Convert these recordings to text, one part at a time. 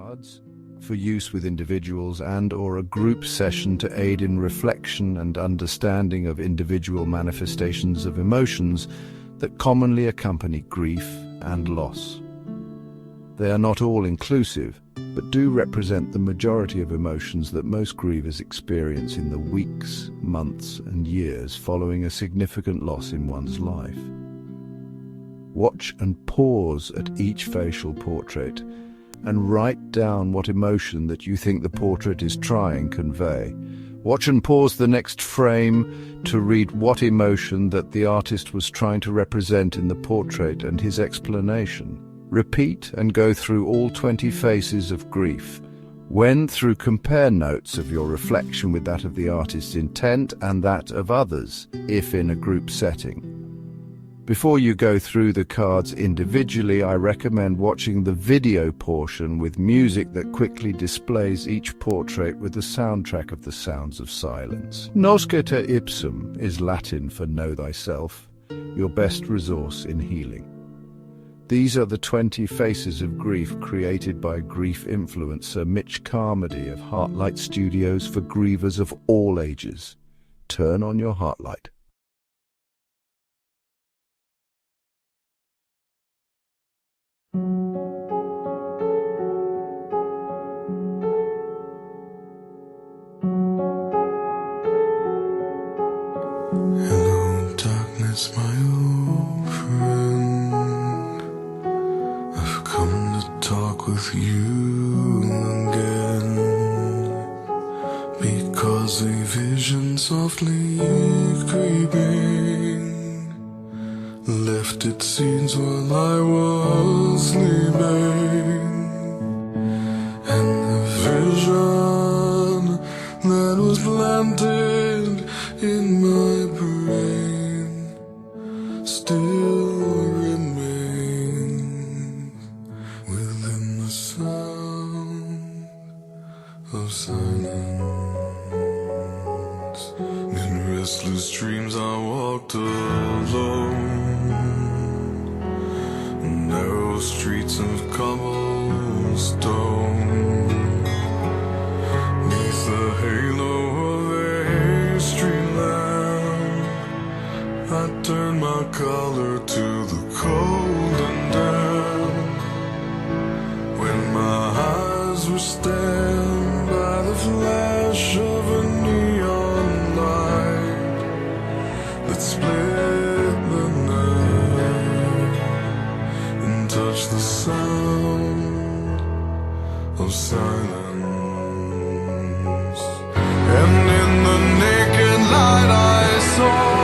cards for use with individuals and/or a group session to aid in reflection and understanding of individual manifestations of emotions that commonly accompany grief and loss. They are not all inclusive, but do represent the majority of emotions that most grievers experience in the weeks, months, and years following a significant loss in one's life. Watch and pause at each facial portrait and write down what emotion that you think the portrait is trying to convey. Watch and pause the next frame to read what emotion that the artist was trying to represent in the portrait and his explanation. Repeat and go through all 20 faces of grief. When through, compare notes of your reflection with that of the artist's intent and that of others, if in a group setting. Before you go through the cards individually, I recommend watching the video portion with music that quickly displays each portrait with the soundtrack of the sounds of silence. Nosce te ipsum is Latin for know thyself, your best resource in healing. These are the 20 faces of grief created by grief influencer Mitch Carmody of Heartlight Studios for grievers of all ages. Turn on your Heartlight. Hello, darkness, my old friend. I've come to talk with you again, because a vision softly creeping left its scenes while I was sleeping, and the vision that was planted in my brain still remains within the sound of silence. In restless dreams I walked alone, narrow streets of cobblestone, neath the halo of a street lamp. I turned my collar to the cold and damp, when my eyes were stabbed by the flash of a neon light that split the night and touched the sound of silence. And in the naked light I saw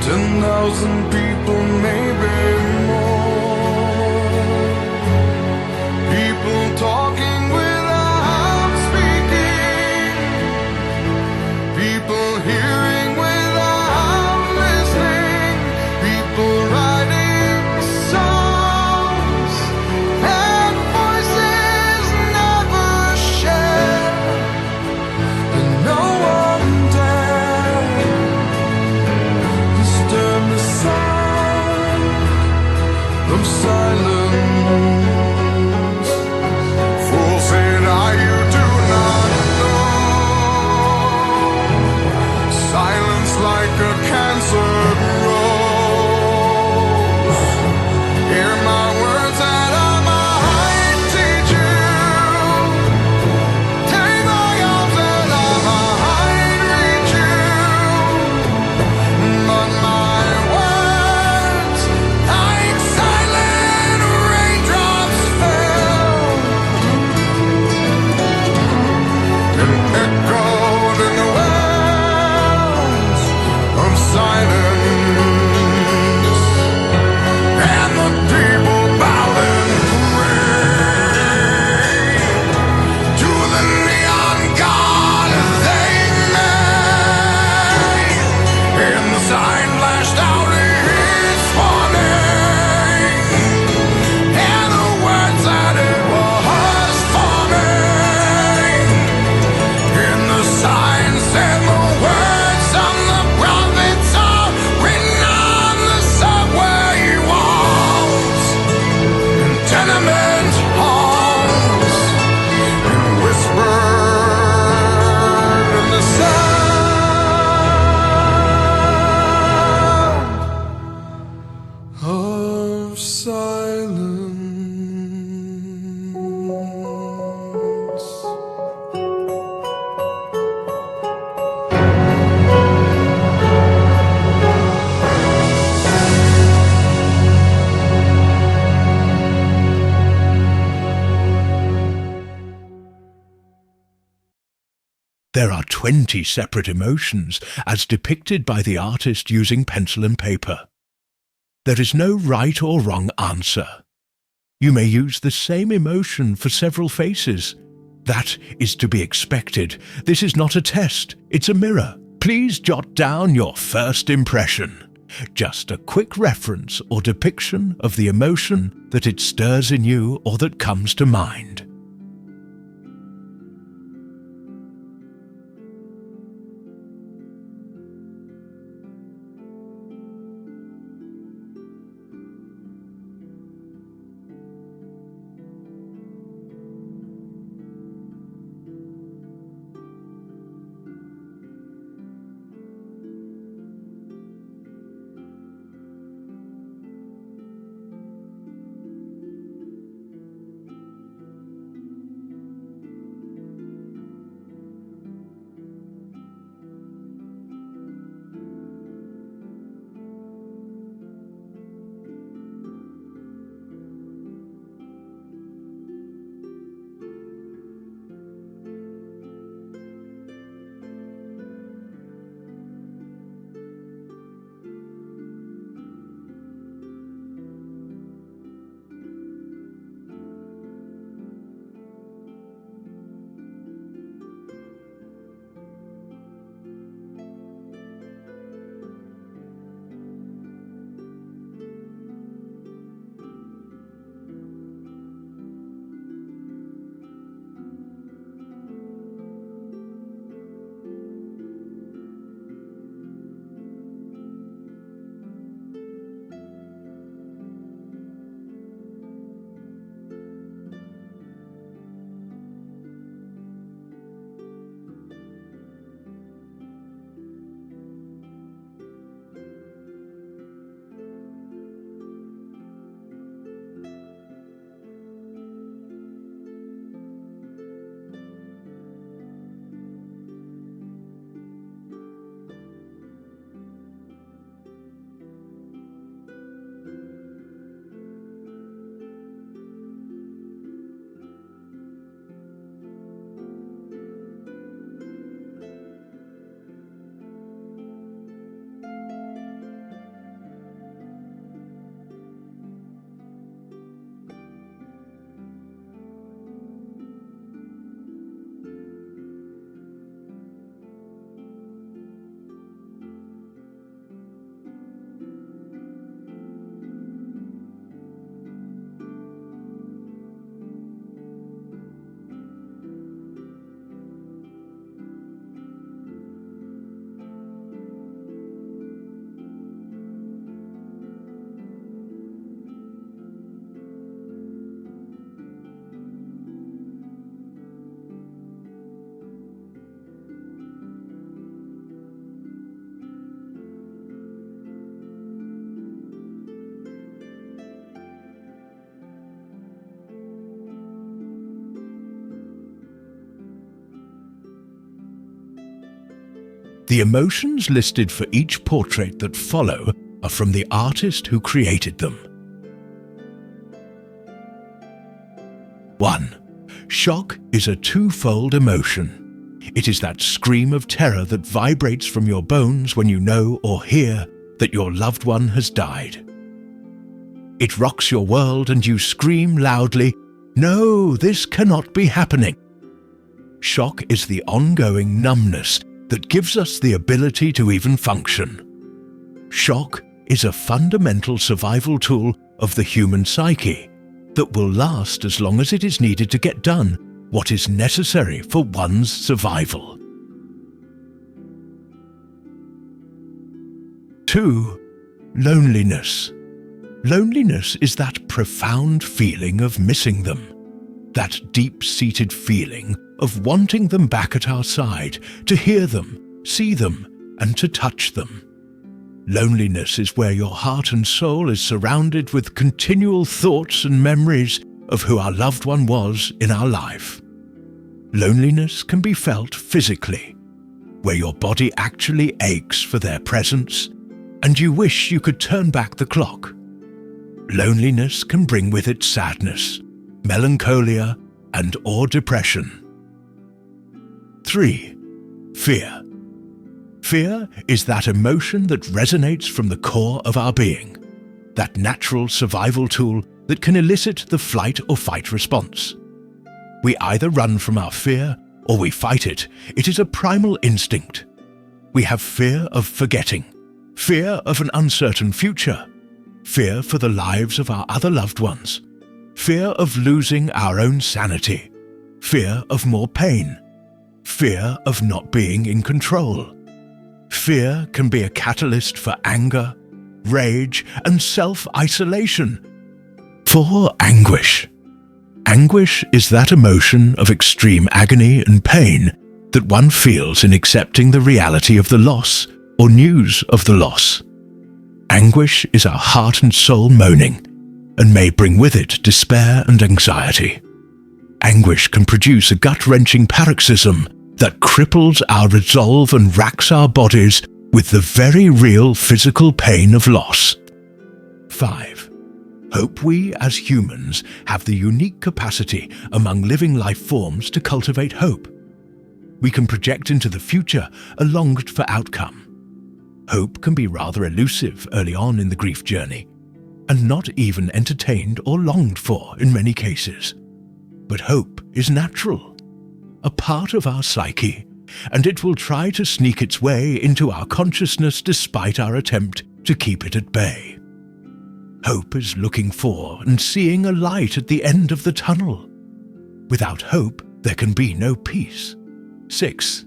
10,000 people, maybe more, people talking without speaking, people hearing without listening, people writing songs and voices never shared, and no one dared disturb the sound of silence. Fool said I, you do not know, silence like a cancer grows. Hear my words that I might teach you, take my arms that I might reach you, but my words like silent raindrops fell and echoed in the wells of silence. There are 20 separate emotions as depicted by the artist using pencil and paper. There is no right or wrong answer. You may use the same emotion for several faces. That is to be expected. This is not a test, it's a mirror. Please jot down your first impression. Just a quick reference or depiction of the emotion that it stirs in you or that comes to mind. The emotions listed for each portrait that follow are from the artist who created them. 1. Shock is a twofold emotion. It is that scream of terror that vibrates from your bones when you know or hear that your loved one has died. It rocks your world and you scream loudly, "No, this cannot be happening." Shock is the ongoing numbness that gives us the ability to even function. Shock is a fundamental survival tool of the human psyche that will last as long as it is needed to get done what is necessary for one's survival. 2. Loneliness. Loneliness is that profound feeling of missing them, that deep-seated feeling of wanting them back at our side, to hear them, see them, and to touch them. Loneliness is where your heart and soul is surrounded with continual thoughts and memories of who our loved one was in our life. Loneliness can be felt physically, where your body actually aches for their presence, and you wish you could turn back the clock. Loneliness can bring with it sadness, melancholia, and or depression. 3. Fear. Fear is that emotion that resonates from the core of our being, that natural survival tool that can elicit the flight or fight response. We either run from our fear or we fight it. It is a primal instinct. We have fear of forgetting, fear of an uncertain future, fear for the lives of our other loved ones, fear of losing our own sanity, fear of more pain, fear of not being in control. Fear can be a catalyst for anger, rage, and self-isolation. 4. Anguish. Anguish is that emotion of extreme agony and pain that one feels in accepting the reality of the loss or news of the loss. Anguish is our heart and soul moaning, and may bring with it despair and anxiety. Anguish can produce a gut-wrenching paroxysm that cripples our resolve and racks our bodies with the very real physical pain of loss. 5. Hope. We as humans have the unique capacity among living life forms to cultivate hope. We can project into the future a longed-for outcome. Hope can be rather elusive early on in the grief journey, and not even entertained or longed for in many cases. But hope is natural, a part of our psyche, and it will try to sneak its way into our consciousness despite our attempt to keep it at bay. Hope is looking for and seeing a light at the end of the tunnel. Without hope, there can be no peace. 6.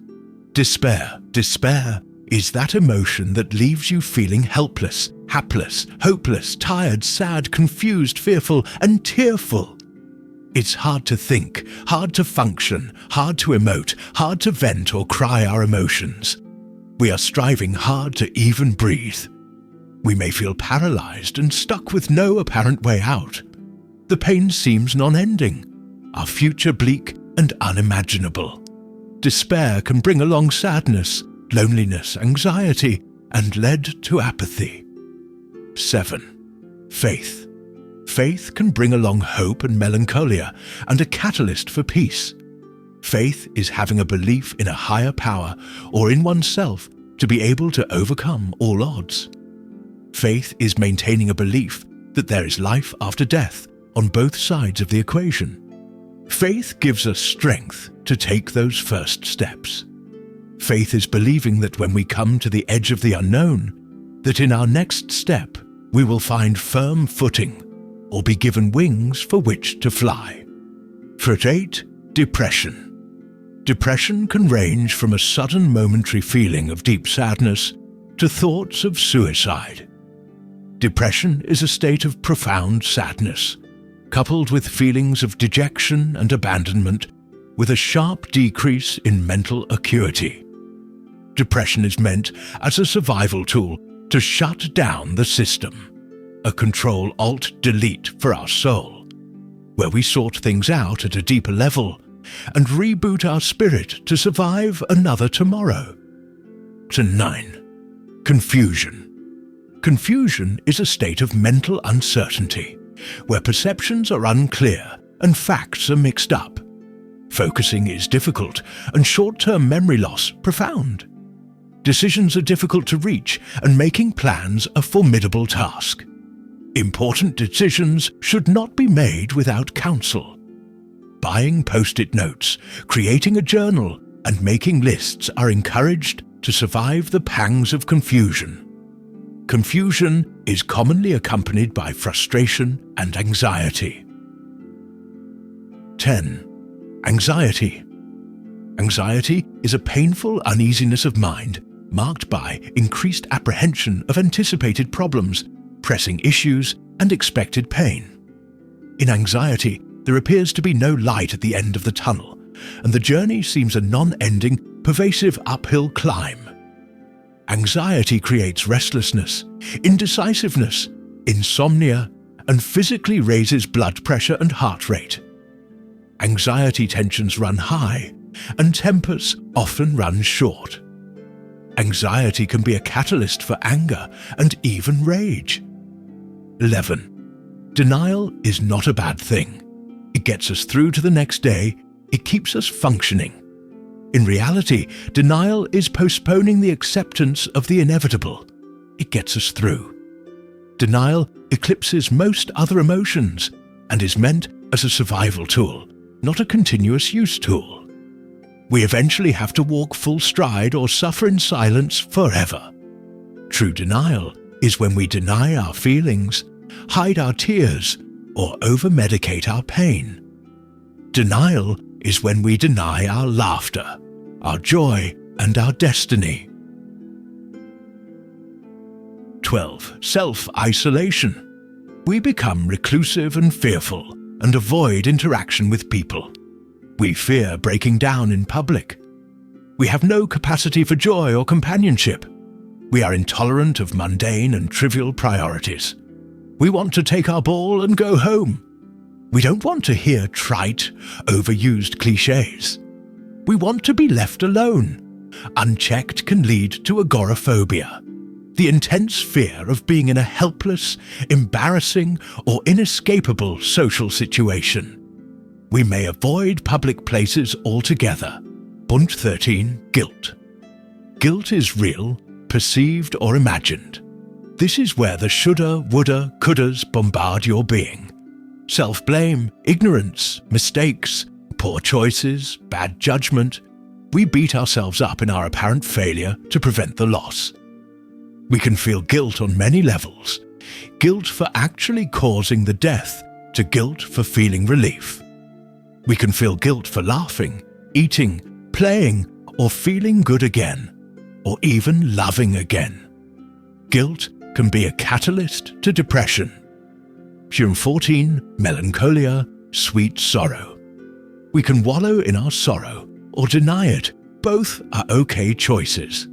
Despair. Despair is that emotion that leaves you feeling helpless, hapless, hopeless, tired, sad, confused, fearful, and tearful. It's hard to think, hard to function, hard to emote, hard to vent or cry our emotions. We are striving hard to even breathe. We may feel paralyzed and stuck with no apparent way out. The pain seems non-ending, our future bleak and unimaginable. Despair can bring along sadness, loneliness, anxiety, and lead to apathy. 7. Faith. Faith can bring along hope and melancholia and a catalyst for peace. Faith is having a belief in a higher power or in oneself to be able to overcome all odds. Faith is maintaining a belief that there is life after death on both sides of the equation. Faith gives us strength to take those first steps. Faith is believing that when we come to the edge of the unknown, that in our next step we will find firm footing or be given wings for which to fly. For 8. Depression. Depression can range from a sudden momentary feeling of deep sadness to thoughts of suicide. Depression is a state of profound sadness, coupled with feelings of dejection and abandonment, with a sharp decrease in mental acuity. Depression is meant as a survival tool to shut down the system, a Control-Alt-Delete for our soul, where we sort things out at a deeper level and reboot our spirit to survive another tomorrow. 9. Confusion. Confusion is a state of mental uncertainty, where perceptions are unclear and facts are mixed up. Focusing is difficult and short-term memory loss profound. Decisions are difficult to reach and making plans a formidable task. Important decisions should not be made without counsel. Buying post-it notes, creating a journal, and making lists are encouraged to survive the pangs of confusion. Confusion is commonly accompanied by frustration and anxiety. 10. Anxiety. Anxiety is a painful uneasiness of mind marked by increased apprehension of anticipated problems, pressing issues, and expected pain. In anxiety, there appears to be no light at the end of the tunnel, and the journey seems a non-ending, pervasive uphill climb. Anxiety creates restlessness, indecisiveness, insomnia, and physically raises blood pressure and heart rate. Anxiety tensions run high, and tempers often run short. Anxiety can be a catalyst for anger and even rage. 11. Denial is not a bad thing. It gets us through to the next day. It keeps us functioning. In reality, denial is postponing the acceptance of the inevitable. It gets us through. Denial eclipses most other emotions and is meant as a survival tool, not a continuous use tool. We eventually have to walk full stride or suffer in silence forever. True denial is when we deny our feelings, hide our tears, or over-medicate our pain. Denial is when we deny our laughter, our joy, and our destiny. 12. Self-isolation. We become reclusive and fearful and avoid interaction with people. We fear breaking down in public. We have no capacity for joy or companionship. We are intolerant of mundane and trivial priorities. We want to take our ball and go home. We don't want to hear trite, overused cliches. We want to be left alone. Unchecked can lead to agoraphobia, the intense fear of being in a helpless, embarrassing, or inescapable social situation. We may avoid public places altogether. Point 13. Guilt. Guilt is real, perceived, or imagined. This is where the shoulda, woulda, couldas bombard your being. Self-blame, ignorance, mistakes, poor choices, bad judgment. We beat ourselves up in our apparent failure to prevent the loss. We can feel guilt on many levels. Guilt for actually causing the death, to guilt for feeling relief. We can feel guilt for laughing, eating, playing, or feeling good again, or even loving again. Guilt can be a catalyst to depression. Point 14. Melancholia, sweet sorrow. We can wallow in our sorrow or deny it. Both are okay choices.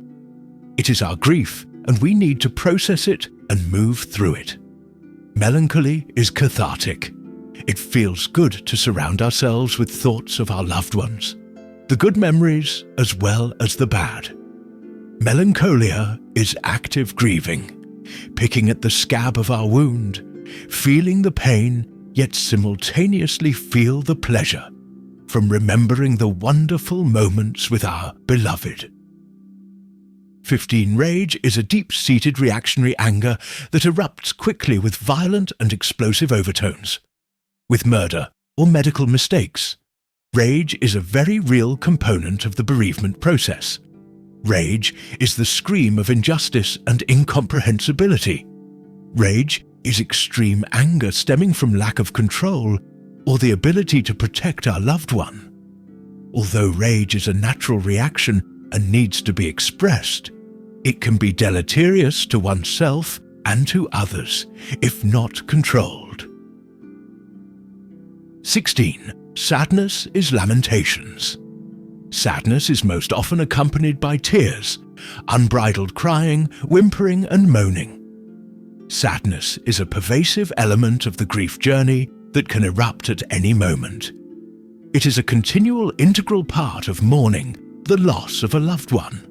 It is our grief, and we need to process it and move through it. Melancholy is cathartic. It feels good to surround ourselves with thoughts of our loved ones, the good memories as well as the bad. Melancholia is active grieving, picking at the scab of our wound, feeling the pain, yet simultaneously feel the pleasure from remembering the wonderful moments with our beloved. 15. Rage is a deep-seated reactionary anger that erupts quickly with violent and explosive overtones. With murder or medical mistakes. Rage is a very real component of the bereavement process. Rage is the scream of injustice and incomprehensibility. Rage is extreme anger stemming from lack of control or the ability to protect our loved one. Although rage is a natural reaction and needs to be expressed, it can be deleterious to oneself and to others if not controlled. 16. Sadness is lamentations. Sadness is most often accompanied by tears, unbridled crying, whimpering, and moaning. Sadness is a pervasive element of the grief journey that can erupt at any moment. It is a continual integral part of mourning the loss of a loved one.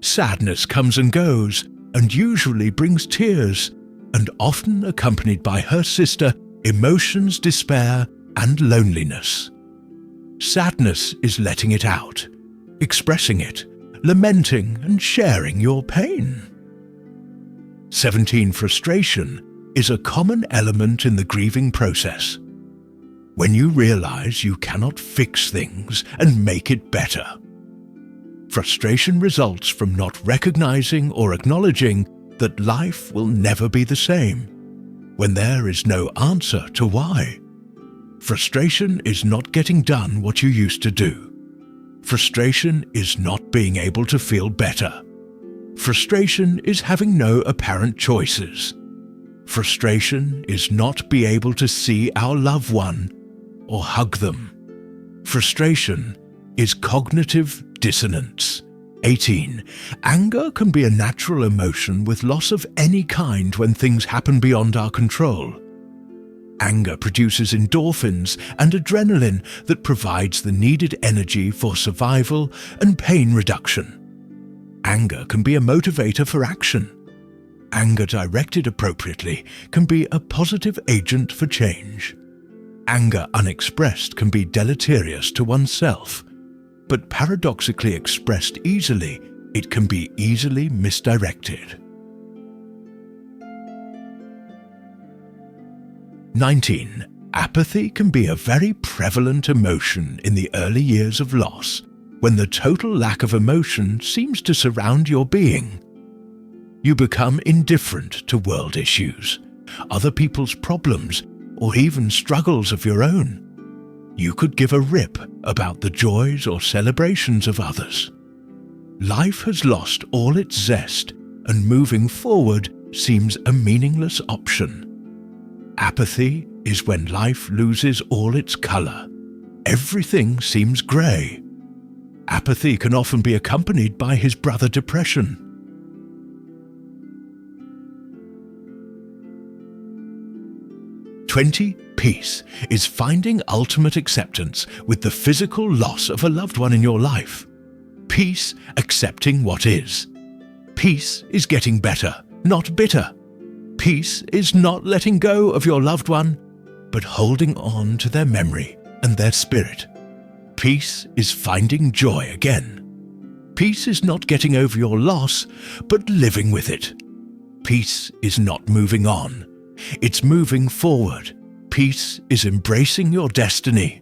Sadness comes and goes and usually brings tears, and often accompanied by her sister, emotions, despair, and loneliness. Sadness is letting it out, expressing it, lamenting and sharing your pain. 17. Frustration is a common element in the grieving process. When you realize you cannot fix things and make it better. Frustration results from not recognizing or acknowledging that life will never be the same, when there is no answer to why. Frustration is not getting done what you used to do. Frustration is not being able to feel better. Frustration is having no apparent choices. Frustration is not being able to see our loved one or hug them. Frustration is cognitive dissonance. 18. Anger can be a natural emotion with loss of any kind when things happen beyond our control. Anger produces endorphins and adrenaline that provides the needed energy for survival and pain reduction. Anger can be a motivator for action. Anger directed appropriately can be a positive agent for change. Anger unexpressed can be deleterious to oneself. but paradoxically expressed easily, it can be easily misdirected. 19. Apathy can be a very prevalent emotion in the early years of loss, when the total lack of emotion seems to surround your being. You become indifferent to world issues, other people's problems, or even struggles of your own. You could give a rip about the joys or celebrations of others. Life has lost all its zest, and moving forward seems a meaningless option. Apathy is when life loses all its color. Everything seems grey. Apathy can often be accompanied by his brother depression. 20. Peace is finding ultimate acceptance with the physical loss of a loved one in your life. Peace accepting what is. Peace is getting better, not bitter. Peace is not letting go of your loved one, but holding on to their memory and their spirit. Peace is finding joy again. Peace is not getting over your loss, but living with it. Peace is not moving on. It's moving forward. Peace is embracing your destiny.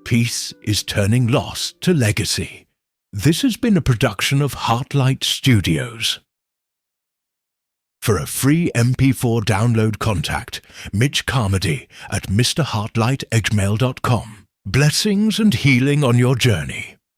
Peace is turning loss to legacy. This has been a production of Heartlight Studios. For a free MP4 download, contact Mitch Carmody at mrheartlight@gmail.com. Blessings and healing on your journey.